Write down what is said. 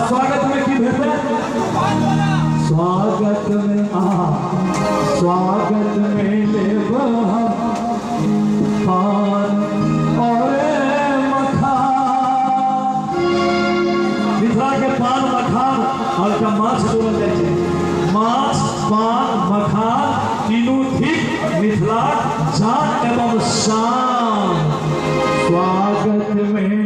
स्वागत में की भेटे स्वागत में स्वागत में लेब पान और मखान। मिथिला के पान मखान और का माछ बोलल जाय छै। माछ पान मखान तीनों थिक मिथिला जान एवं शान। स्वागत में